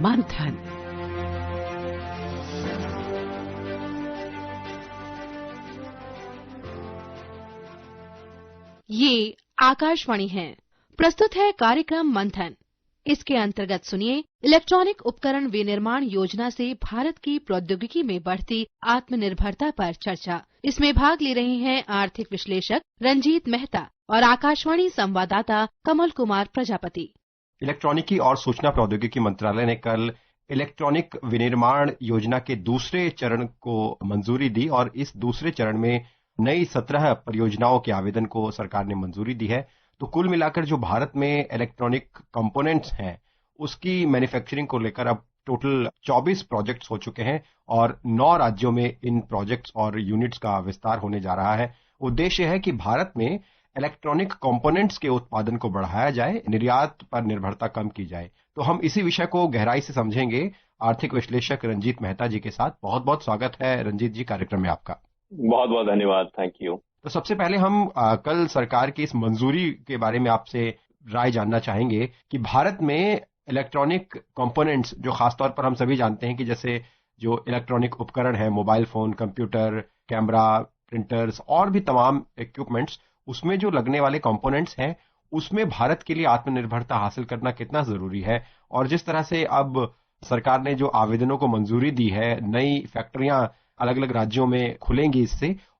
मंथन। ये आकाशवाणी है। प्रस्तुत है कार्यक्रम मंथन। इसके अंतर्गत सुनिए इलेक्ट्रॉनिक उपकरण विनिर्माण योजना से भारत की प्रौद्योगिकी में बढ़ती आत्मनिर्भरता पर चर्चा। इसमें भाग ले रहे हैं आर्थिक विश्लेषक रंजीत मेहता और आकाशवाणी संवाददाता कमल कुमार प्रजापति। इलेक्ट्रॉनिकी और सूचना प्रौद्योगिकी मंत्रालय ने कल इलेक्ट्रॉनिक विनिर्माण योजना के दूसरे चरण को मंजूरी दी और इस दूसरे चरण में नई 17 परियोजनाओं के आवेदन को सरकार ने मंजूरी दी है। तो कुल मिलाकर जो भारत में इलेक्ट्रॉनिक कंपोनेंट्स हैं उसकी मैन्युफैक्चरिंग को लेकर अब टोटल 24 प्रोजेक्ट्स हो चुके हैं और 9 राज्यों में इन प्रोजेक्ट्स और यूनिट्स का विस्तार होने जा रहा है। उद्देश्य है कि भारत में इलेक्ट्रॉनिक कंपोनेंट्स के उत्पादन को बढ़ाया जाए, निर्यात पर निर्भरता कम की जाए। तो हम इसी विषय को गहराई से समझेंगे आर्थिक विश्लेषक रंजीत मेहता जी के साथ। बहुत बहुत स्वागत है रंजीत जी कार्यक्रम में आपका। बहुत बहुत धन्यवाद, थैंक यू। तो सबसे पहले हम कल सरकार की इस मंजूरी के बारे में आपसे राय जानना चाहेंगे कि भारत में इलेक्ट्रॉनिक कंपोनेंट्स जो खासतौर पर हम सभी जानते हैं कि जैसे जो इलेक्ट्रॉनिक उपकरण है, mobile phone, computer, camera, printers और भी तमाम इक्विपमेंट्स, उसमें जो लगने वाले कंपोनेंट्स हैं उसमें भारत के लिए आत्मनिर्भरता हासिल करना कितना जरूरी है। और जिस तरह से अब सरकार ने जो आवेदनों को मंजूरी दी है, नई फैक्ट्रियां अलग अलग राज्यों में खुलेंगी,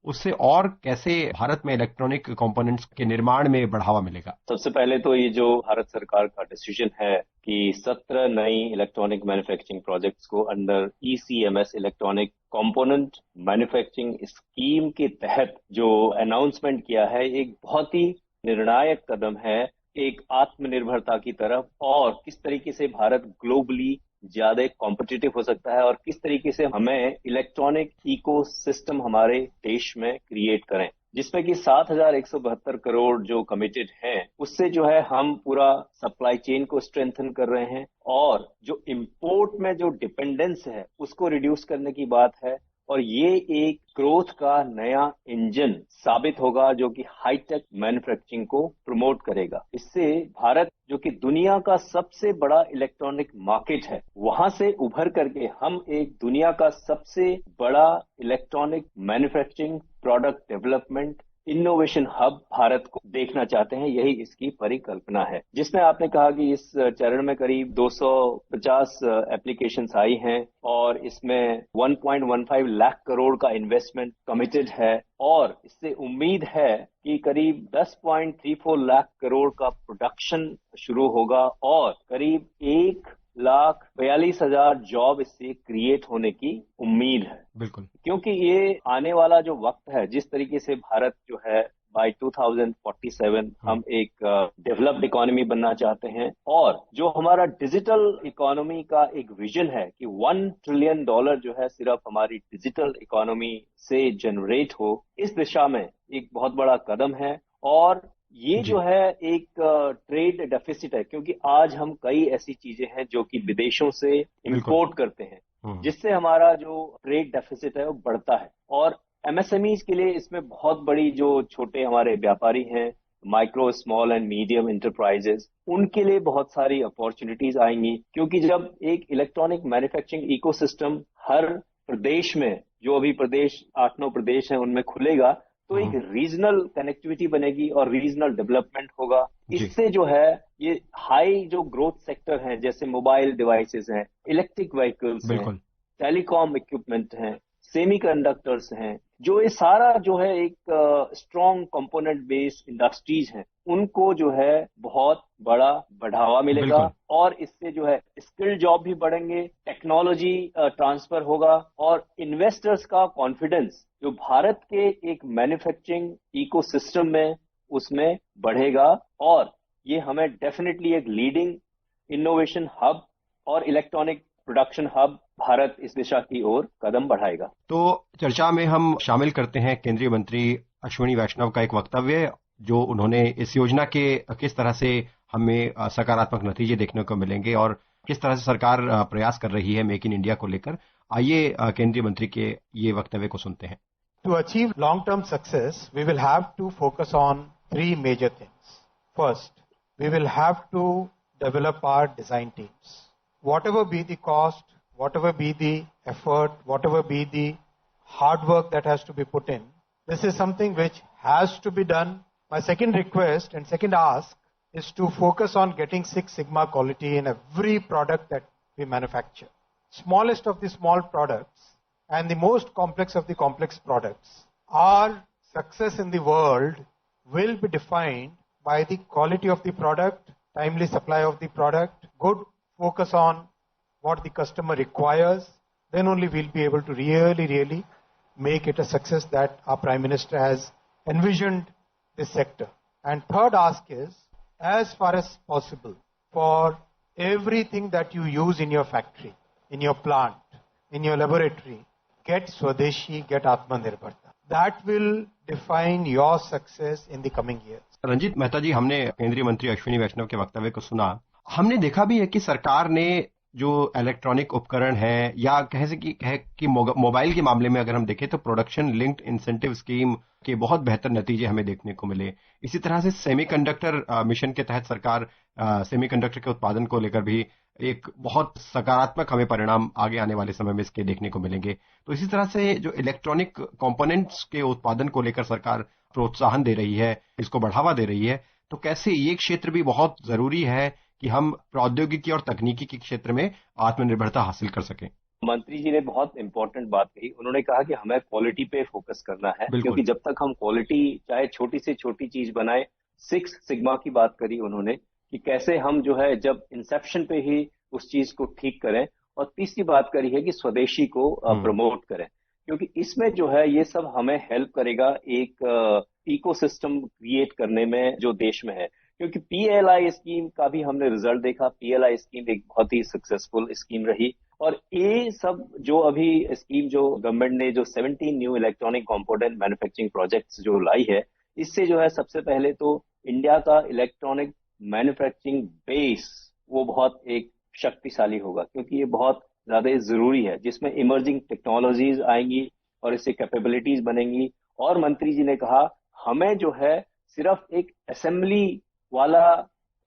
उससे और कैसे भारत में इलेक्ट्रॉनिक कंपोनेंट्स के निर्माण में बढ़ावा मिलेगा? सबसे पहले तो ये जो भारत सरकार का डिसीजन है कि 17 नई इलेक्ट्रॉनिक मैन्युफैक्चरिंग प्रोजेक्ट्स को under ECMS electronic component manufacturing scheme के तहत जो अनाउंसमेंट किया है, एक बहुत ही निर्णायक कदम है एक आत्मनिर्भरता की तरफ, और किस तरीके से भारत ग्लोबली ज्यादा कॉम्पिटिटिव हो सकता है और किस तरीके से हमें इलेक्ट्रॉनिक इकोसिस्टम हमारे देश में क्रिएट करें, जिसमें कि 7,172 करोड़ जो कमिटेड हैं, उससे जो है हम पूरा सप्लाई चेन को स्ट्रेंथन कर रहे हैं और जो इंपोर्ट में जो डिपेंडेंस है उसको रिड्यूस करने की बात है। और ये एक ग्रोथ का नया इंजन साबित होगा जो कि हाईटेक मैन्युफैक्चरिंग को प्रमोट करेगा। इससे भारत जो कि दुनिया का सबसे बड़ा इलेक्ट्रॉनिक मार्केट है, वहां से उभर करके हम एक दुनिया का सबसे बड़ा electronic manufacturing product development innovation hub Bharat को देखना चाहते हैं। यही इसकी परिकल्पना है, जिसमें आपने कहा कि इस चरण में करीब 250 एप्लीकेशंस आई हैं और इसमें 1.15 लाख करोड़ का इन्वेस्टमेंट कमिटेड है और इससे उम्मीद है कि करीब 10.34 लाख करोड़ का प्रोडक्शन शुरू होगा और करीब 1,42,000 जॉब इससे क्रिएट होने की उम्मीद है। बिल्कुल, क्योंकि ये आने वाला जो वक्त है, जिस तरीके से भारत जो है बाय 2047 हम एक डेवलप्ड इकोनॉमी बनना चाहते हैं और जो हमारा डिजिटल इकोनॉमी का एक विजन है कि $1 ट्रिलियन जो है सिर्फ हमारी डिजिटल इकोनॉमी से जनरेट हो, इस दिशा में एक बहुत बड़ा कदम है। और ये जो है एक ट्रेड डेफिसिट है, क्योंकि आज हम कई ऐसी चीजें हैं जो कि विदेशों से इंपोर्ट करते हैं, जिससे हमारा जो ट्रेड डेफिसिट है वो बढ़ता है। और MSMEs के लिए इसमें बहुत बड़ी जो छोटे हमारे व्यापारी हैं, micro small and medium enterprises, उनके लिए बहुत सारी अपॉर्चुनिटीज आएंगी, क्योंकि जब एक इलेक्ट्रॉनिक मैन्युफैक्चरिंग इकोसिस्टम हर प्रदेश में, जो अभी प्रदेश 8-9 प्रदेश हैं उनमें खुलेगा, तो एक रीजनल कनेक्टिविटी बनेगी और रीजनल डेवलपमेंट होगा। इससे जो है ये हाई जो ग्रोथ सेक्टर हैं, जैसे मोबाइल डिवाइसेस हैं, इलेक्ट्रिक व्हीकल्स हैं, टेलीकॉम इक्विपमेंट हैं, सेमीकंडक्टर्स हैं, जो ये सारा जो है एक स्ट्रॉन्ग कंपोनेंट बेस्ड इंडस्ट्रीज हैं, उनको जो है बहुत बड़ा बढ़ावा मिलेगा और इससे जो है स्किल जॉब भी बढ़ेंगे, टेक्नोलॉजी ट्रांसफर होगा और इन्वेस्टर्स का कॉन्फिडेंस जो भारत के एक मैन्युफैक्चरिंग इकोसिस्टम में उसमें बढ़ेगा और ये हमें डेफिनेटली एक लीडिंग इनोवेशन हब और इलेक्ट्रॉनिक प्रोडक्शन हब भारत इस दिशा की ओर कदम बढ़ाएगा। तो चर्चा में हम शामिल करते हैं केंद्रीय मंत्री अश्विनी वैष्णव का एक वक्तव्य, जो उन्होंने इस योजना के किस तरह से हमें सकारात्मक नतीजे देखने को मिलेंगे और किस तरह से सरकार प्रयास कर रही है मेक इन इंडिया को लेकर। आइए केंद्रीय मंत्री के ये वक्तव्य को सुनते हैं। To achieve long-term success, we will have to focus on 3 major things. First, we will have to develop our design teams. whatever be the cost, whatever be the effort, whatever be the hard work that has to be put in, this is something which has to be done. My second request and second ask is to focus on getting Six Sigma quality in every product that we manufacture. Smallest of the small products and the most complex of the complex products, our success in the world will be defined by the quality of the product, timely supply of the product, good focus on what the customer requires. Then only we'll be able to really make it a success that our Prime Minister has envisioned this sector. And third ask is, as far as possible, for everything that you use in your factory, in your plant, in your laboratory, get Swadeshi, get Atmanirbharta. That will define your success in the coming years. Ranjit Mehta जी, हमने केंद्रीय मंत्री अश्विनी वैष्णव के वक्तव्य को सुना। हमने देखा भी है कि सरकार ने जो इलेक्ट्रॉनिक उपकरण है या कहे कि मोबाइल के मामले में अगर हम देखें तो प्रोडक्शन लिंक्ड इंसेंटिव स्कीम के बहुत बेहतर नतीजे हमें देखने को मिले। इसी तरह से सेमीकंडक्टर मिशन के तहत सरकार सेमीकंडक्टर के उत्पादन को लेकर भी एक बहुत सकारात्मक हमें परिणाम आगे आने वाले समय में इसके देखने को मिलेंगे। तो इसी तरह से जो इलेक्ट्रॉनिक कंपोनेंट्स के उत्पादन को लेकर सरकार प्रोत्साहन दे रही है, इसको बढ़ावा दे रही है, तो कैसे ये क्षेत्र भी बहुत जरूरी है कि हम प्रौद्योगिकी और तकनीकी के क्षेत्र में आत्मनिर्भरता हासिल कर सकें। मंत्री जी ने बहुत इंपॉर्टेंट बात कही। उन्होंने कहा कि हमें क्वालिटी पे फोकस करना है, क्योंकि जब तक हम क्वालिटी चाहे छोटी से छोटी चीज बनाए, सिक्स सिग्मा की बात करी उन्होंने कि कैसे हम जो है जब इंसेप्शन पे ही उस चीज को ठीक करें, और तीसरी बात करी है कि स्वदेशी को प्रमोट करें, क्योंकि इसमें जो है ये सब हमें हेल्प करेगा एक इकोसिस्टम क्रिएट करने में जो देश में है। क्योंकि पीएलआई स्कीम का भी हमने रिजल्ट देखा। पीएलआई स्कीम एक बहुत ही सक्सेसफुल स्कीम रही, और ये सब जो अभी स्कीम जो गवर्नमेंट ने जो 17 new electronic component manufacturing projects जो लाई है, इससे जो है सबसे पहले तो इंडिया का इलेक्ट्रॉनिक मैन्युफैक्चरिंग बेस वो बहुत एक शक्तिशाली होगा, क्योंकि ये बहुत ज्यादा जरूरी है, जिसमें इमर्जिंग टेक्नोलॉजीज आएंगी और इससे कैपेबिलिटीज बनेंगी। और मंत्री जी ने कहा हमें जो है सिर्फ एक असेंबली वाला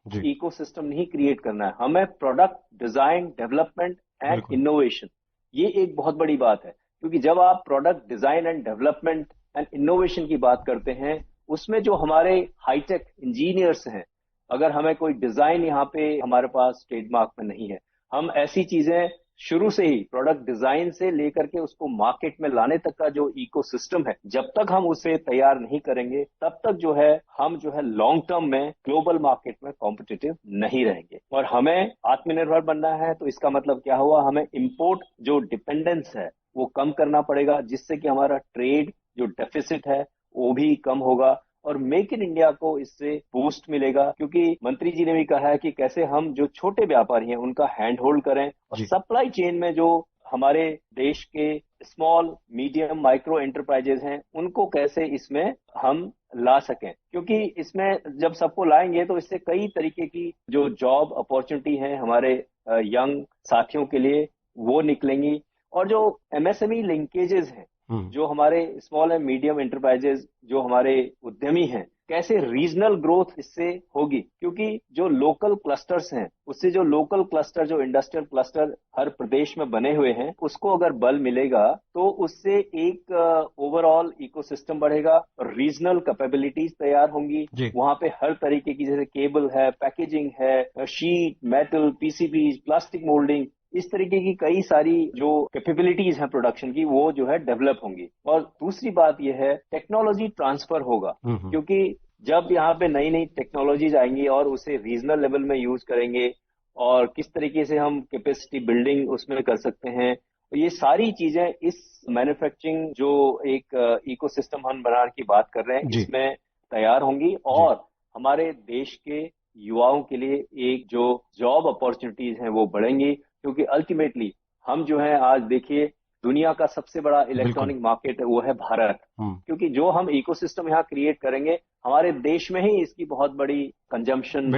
इकोसिस्टम नहीं क्रिएट करना है, हमें product design, development and innovation, ये एक बहुत बड़ी बात है। क्योंकि जब आप product design and development and innovation की बात करते हैं, उसमें जो हमारे हाईटेक इंजीनियर्स हैं, अगर हमें कोई डिजाइन यहाँ पे हमारे पास ट्रेडमार्क में नहीं है, हम ऐसी चीजें शुरू से ही प्रोडक्ट डिजाइन से लेकर के उसको मार्केट में लाने तक का जो इकोसिस्टम है, जब तक हम उसे तैयार नहीं करेंगे, तब तक जो है हम जो है लॉन्ग टर्म में ग्लोबल मार्केट में कॉम्पिटिटिव नहीं रहेंगे। और हमें आत्मनिर्भर बनना है, तो इसका मतलब क्या हुआ, हमें इंपोर्ट जो डिपेंडेंस है वो कम करना पड़ेगा, जिससे कि हमारा ट्रेड जो डेफिसिट है वो भी कम होगा, और मेक इन इंडिया को इससे बूस्ट मिलेगा। क्योंकि मंत्री जी ने भी कहा है कि कैसे हम जो छोटे व्यापारी हैं उनका हैंड होल्ड करें, और सप्लाई चेन में जो हमारे देश के स्मॉल, मीडियम, माइक्रो एंटरप्राइजेज हैं उनको कैसे इसमें हम ला सकें। क्योंकि इसमें जब सबको लाएंगे तो इससे कई तरीके की जो जॉब अपॉर्चुनिटी है हमारे यंग साथियों के लिए वो निकलेंगी, और जो एमएसएमई लिंकेजेस हैं, जो हमारे स्मॉल एंड मीडियम एंटरप्राइजेज जो हमारे उद्यमी हैं, कैसे रीजनल ग्रोथ इससे होगी। क्योंकि जो लोकल क्लस्टर्स हैं, उससे जो लोकल क्लस्टर, जो इंडस्ट्रियल क्लस्टर हर प्रदेश में बने हुए हैं, उसको अगर बल मिलेगा तो उससे एक ओवरऑल इकोसिस्टम बढ़ेगा, रीजनल कैपेबिलिटीज तैयार होंगी। वहां पे हर तरीके की, जैसे केबल है, पैकेजिंग है, sheet, metal, PCB, plastic moulding, इस तरीके की कई सारी जो कैपेबिलिटीज हैं प्रोडक्शन की, वो जो है डेवलप होंगी। और दूसरी बात यह है टेक्नोलॉजी ट्रांसफर होगा, क्योंकि जब यहाँ पे नई नई टेक्नोलॉजीज आएंगी और उसे रीजनल लेवल में यूज करेंगे, और किस तरीके से हम कैपेसिटी बिल्डिंग उसमें कर सकते हैं, तो ये सारी चीजें इस मैन्युफैक्चरिंग जो एक इकोसिस्टम हम बनाने की बात कर रहे हैं, इसमें तैयार होंगी, और हमारे देश के युवाओं के लिए एक जो जॉब अपॉर्चुनिटीज हैं वो बढ़ेंगी। क्योंकि अल्टीमेटली हम जो है आज देखिए दुनिया का सबसे बड़ा इलेक्ट्रॉनिक मार्केट है वो है भारत। क्योंकि जो हम इकोसिस्टम यहाँ क्रिएट करेंगे, हमारे देश में ही इसकी बहुत बड़ी कंजम्पशन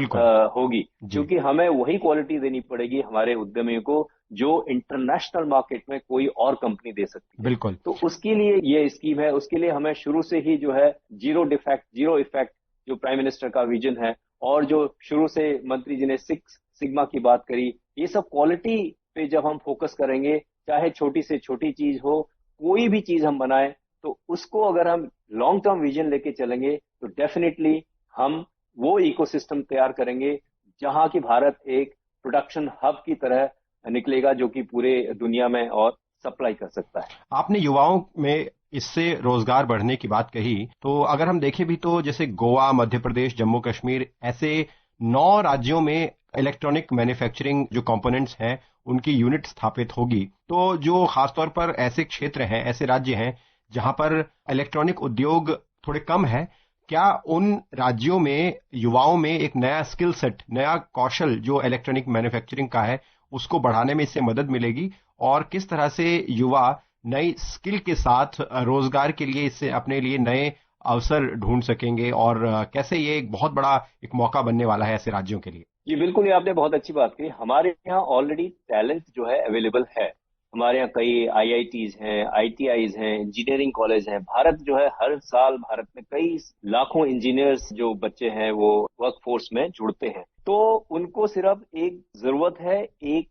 होगी, क्योंकि हमें वही क्वालिटी देनी पड़ेगी हमारे उद्यमियों को जो इंटरनेशनल मार्केट में कोई और कंपनी दे सकती है। बिल्कुल। तो उसके लिए ये स्कीम है, उसके लिए हमें शुरू से ही जो है जीरो डिफेक्ट, जीरो इफेक्ट जो प्राइम मिनिस्टर का विजन है, और जो शुरू से मंत्री जी ने सिक्स सिग्मा की बात करी ये सब क्वालिटी पे जब हम फोकस करेंगे, चाहे छोटी से छोटी चीज हो, कोई भी चीज हम बनाएं, तो उसको अगर हम लॉन्ग टर्म विजन लेके चलेंगे तो डेफिनेटली हम वो इकोसिस्टम तैयार करेंगे जहां की भारत एक प्रोडक्शन हब की तरह निकलेगा, जो कि पूरे दुनिया में और सप्लाई कर सकता है। आपने युवाओं में इससे रोजगार बढ़ने की बात कही, तो अगर हम देखें भी तो जैसे गोवा, मध्य प्रदेश, जम्मू कश्मीर, ऐसे 9 राज्यों में इलेक्ट्रॉनिक मैन्युफैक्चरिंग जो कंपोनेंट्स हैं उनकी यूनिट स्थापित होगी। तो जो खासतौर पर ऐसे क्षेत्र हैं, ऐसे राज्य हैं जहां पर इलेक्ट्रॉनिक उद्योग थोड़े कम है, क्या उन राज्यों में युवाओं में एक नया स्किल सेट, नया कौशल जो इलेक्ट्रॉनिक मैन्युफैक्चरिंग का है उसको बढ़ाने में इससे मदद मिलेगी? और किस तरह से युवा नई स्किल के साथ रोजगार के लिए इससे अपने लिए नए अवसर ढूंढ सकेंगे, और कैसे ये एक बहुत बड़ा एक मौका बनने वाला है ऐसे राज्यों के लिए? जी बिल्कुल, ये आपने बहुत अच्छी बात कही। हमारे यहाँ ऑलरेडी टैलेंट जो है अवेलेबल है। हमारे यहाँ कई IITs हैं, ITIs हैं, इंजीनियरिंग कॉलेज हैं। भारत जो है हर साल भारत में कई लाखों इंजीनियर्स जो बच्चे हैं वो वर्कफोर्स में जुड़ते हैं। तो उनको सिर्फ एक जरूरत है एक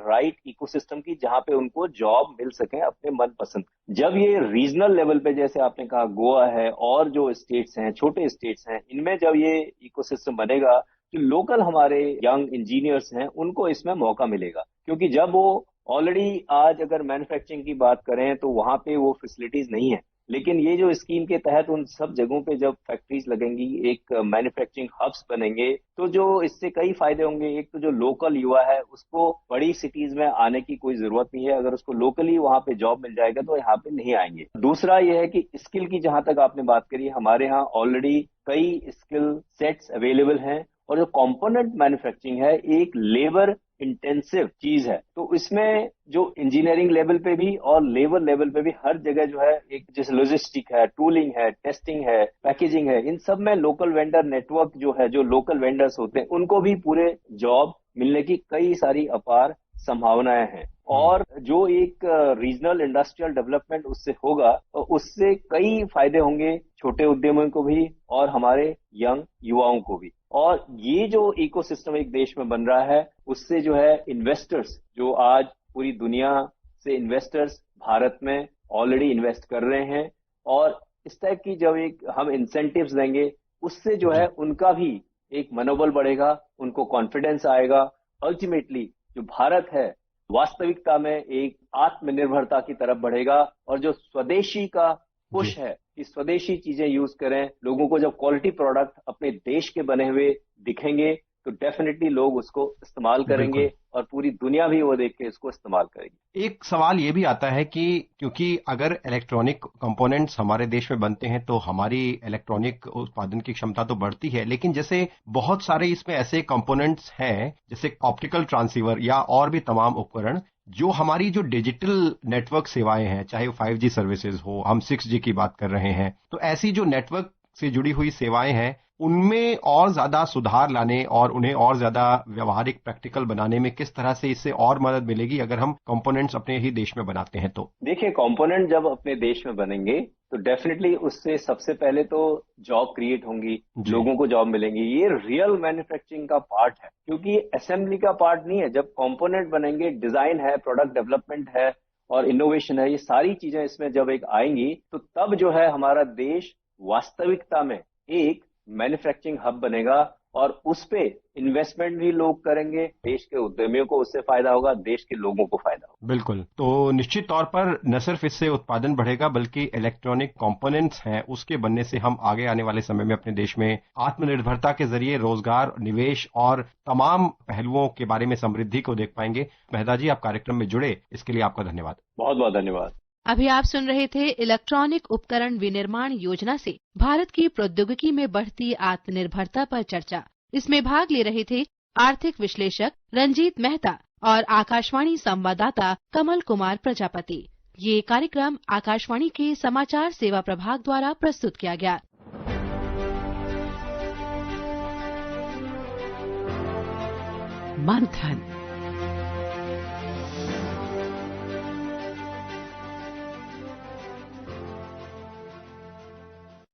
राइट इकोसिस्टम की, जहां पे उनको जॉब मिल सके अपने मनपसंद। जब ये रीजनल लेवल पे, जैसे आपने कहा गोवा है और जो स्टेट्स हैं, छोटे स्टेट्स हैं, इनमें जब ये इकोसिस्टम बनेगा तो लोकल हमारे यंग इंजीनियर्स हैं उनको इसमें मौका मिलेगा। क्योंकि जब वो ऑलरेडी आज अगर मैन्युफैक्चरिंग की बात करें तो वहां पे वो फैसिलिटीज नहीं है, लेकिन ये जो स्कीम के तहत उन सब जगहों पे जब फैक्ट्रीज लगेंगी, एक मैन्युफैक्चरिंग हब्स बनेंगे, तो जो इससे कई फायदे होंगे। एक तो जो लोकल युवा है उसको बड़ी सिटीज में आने की कोई जरूरत नहीं है। अगर उसको लोकली वहां पे जॉब मिल जाएगा तो यहाँ पे नहीं आएंगे। दूसरा ये है कि स्किल की जहां तक आपने बात करी, हमारे यहाँ ऑलरेडी कई स्किल सेट्स अवेलेबल हैं। और जो कंपोनेंट मैन्युफैक्चरिंग है एक लेबर इंटेंसिव चीज है, तो इसमें जो इंजीनियरिंग लेवल पे भी और लेबर लेवल पे भी हर जगह जो है एक जैसे लॉजिस्टिक है, टूलिंग है, टेस्टिंग है, पैकेजिंग है, इन सब में लोकल वेंडर नेटवर्क जो है, जो लोकल वेंडर्स होते हैं, उनको भी पूरे जॉब मिलने की कई सारी अपार संभावनाएं हैं। और जो एक रीजनल इंडस्ट्रियल डेवलपमेंट उससे होगा, तो उससे कई फायदे होंगे छोटे उद्यमियों को भी और हमारे यंग युवाओं को भी। और ये जो इकोसिस्टम एक देश में बन रहा है, उससे जो है इन्वेस्टर्स, जो आज पूरी दुनिया से इन्वेस्टर्स भारत में ऑलरेडी इन्वेस्ट कर रहे हैं, और इस टाइप की जब एक हम इंसेंटिव्स देंगे, उससे जो है उनका भी एक मनोबल बढ़ेगा, उनको कॉन्फिडेंस आएगा। अल्टीमेटली जो भारत है वास्तविकता में एक आत्मनिर्भरता की तरफ बढ़ेगा। और जो स्वदेशी का पुश है कि स्वदेशी चीजें यूज करें, लोगों को जब क्वालिटी प्रोडक्ट अपने देश के बने हुए दिखेंगे तो डेफिनेटली लोग उसको इस्तेमाल करेंगे और पूरी दुनिया भी वो देख के इसको इस्तेमाल करेगी। एक सवाल ये भी आता है कि क्योंकि अगर इलेक्ट्रॉनिक कंपोनेंट्स हमारे देश में बनते हैं तो हमारी इलेक्ट्रॉनिक उत्पादन की क्षमता तो बढ़ती है, लेकिन जैसे बहुत सारे इसमें ऐसे कंपोनेंट्स हैं जैसे ऑप्टिकल ट्रांसीवर या और भी तमाम उपकरण जो हमारी जो डिजिटल नेटवर्क सेवाएं हैं, चाहे 5G सर्विसेज हो, हम 6G की बात कर रहे हैं, तो ऐसी जो नेटवर्क से जुड़ी हुई सेवाएं हैं उनमें और ज्यादा सुधार लाने और उन्हें और ज्यादा व्यवहारिक प्रैक्टिकल बनाने में किस तरह से इससे और मदद मिलेगी अगर हम कंपोनेंट्स अपने ही देश में बनाते हैं? तो देखिए, कंपोनेंट जब अपने देश में बनेंगे तो डेफिनेटली उससे सबसे पहले तो जॉब क्रिएट होंगी, लोगों को जॉब मिलेंगी। ये रियल मैन्युफैक्चरिंग का पार्ट है, क्योंकि असेंबली का पार्ट नहीं है। जब कंपोनेंट बनेंगे, डिजाइन है, प्रोडक्ट डेवलपमेंट है और इनोवेशन है, ये सारी चीजें इसमें जब एक आएंगी तो तब जो है हमारा देश वास्तविकता में एक मैन्युफैक्चरिंग हब बनेगा। और उस पे इन्वेस्टमेंट भी लोग करेंगे, देश के उद्यमियों को उससे फायदा होगा, देश के लोगों को फायदा होगा। बिल्कुल। तो निश्चित तौर पर न सिर्फ इससे उत्पादन बढ़ेगा बल्कि इलेक्ट्रॉनिक कंपोनेंट्स हैं उसके बनने से हम आगे आने वाले समय में अपने देश में आत्मनिर्भरता के जरिए रोजगार, निवेश और तमाम पहलुओं के बारे में समृद्धि को देख पाएंगे। मेहता जी, आप कार्यक्रम में जुड़े इसके लिए आपका धन्यवाद। बहुत बहुत धन्यवाद। अभी आप सुन रहे थे इलेक्ट्रॉनिक उपकरण विनिर्माण योजना से भारत की प्रौद्योगिकी में बढ़ती आत्मनिर्भरता पर चर्चा। इसमें भाग ले रहे थे आर्थिक विश्लेषक रंजीत मेहता और आकाशवाणी संवाददाता कमल कुमार प्रजापति। ये कार्यक्रम आकाशवाणी के समाचार सेवा प्रभाग द्वारा प्रस्तुत किया गया। मंथन।